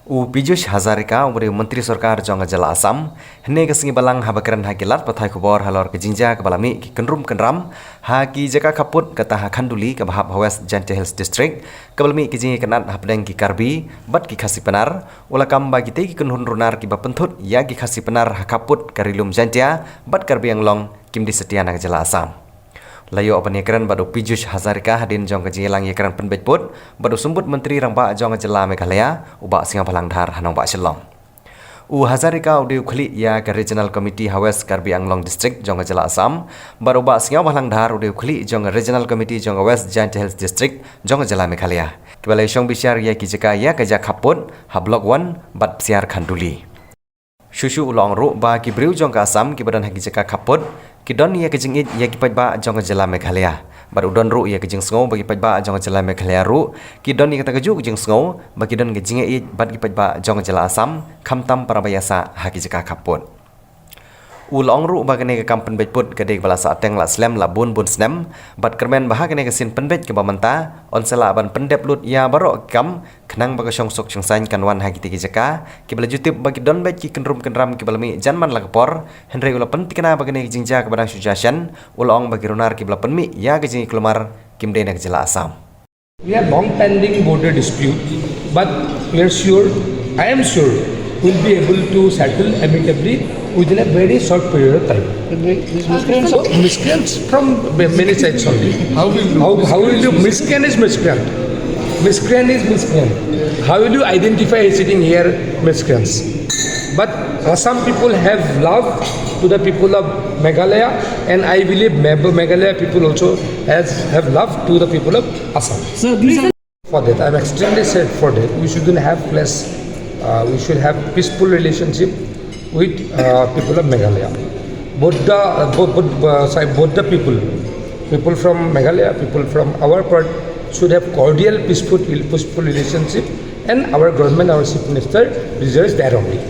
Piyush Hazarika umri Menteri Sarkar Jong Jala Assam hene kesingi balang habakaran hakilat pathai kubor halor ke jinja ke balami ki kenrum kenram ha ki jaka kaput kata ha khanduli ke bahab West Jante Hills District ke balami ki jingi kenat habdeng ki karbi bat ki khasi penar ulakam bagi te ki kenhun runar ki bapentut ya ki khasi penar ha kaput karilum jantia bat karbi yang long kim di Setiana ke Jala Assam. Layo apa nikaran badu Piyush Hazarika hadin jong ke lang nikaran penbetput badu sumbut menteri rangba jong Jala Meghalaya ubak singa balang dhar hanong bak Shillong. Hazarika udiu khli ya ke Regional Committee West Karbi Anglong District jong Jala Assam baru ubak singa balang dhar udiu khli jong Regional Committee jong West Giant Hills District jong Jala Meghalaya. Kibalai shong bisyar ya ki jeka ya ke jak haput ha block 1 bat siar khanduli. Shushu ulong ru ba ki briu jong ke Assam ki badan hagi jeka kaput Kidon ia kejing it ia kipat ba jong Jala Meghalaya. Baru don ru ia kejing sngau bagi pat ba jong Jala Meghalaya ru. Kidon ia kata keju kejing sngau bagi don kejing it bat kipat ba jong Jala Assam khamtam parabayasa haki jeka kaput. Ulong ru bagane ke kampen betput kedek bala sateng la slam la bun snem bat kermen bahagane ke sin penbet ke bamanta onsela ban pendep lut ya baro kam kenang baga sok sangsain kanwan hagi tiki jeka ke bala jutip bagi don bet ki kenrum kenram ke balami janman la kepor henry ula pentikna bagane ke jingja ke badang suggestion ulong bagi runar ke bala penmi ya ke jingi kelumar kimde nak Jala Assam. We have long pending border dispute, but we are sure, I am sure, we will be able to settle amicably within a very short period of time. Miscreants from many sides only. How will you miscreant is miscreant? Miscreant is miscreant. How will you identify sitting here miscreants? But some people have love to the people of Meghalaya, and I believe Meghalaya people also have love to the people of Assam. So For that, I am extremely sad for that. We shouldn't have less. We should have peaceful relationship with people of Meghalaya. Both the people from Meghalaya, people from our part, should have cordial, peaceful relationship, and our government, our chief minister, deserves that only.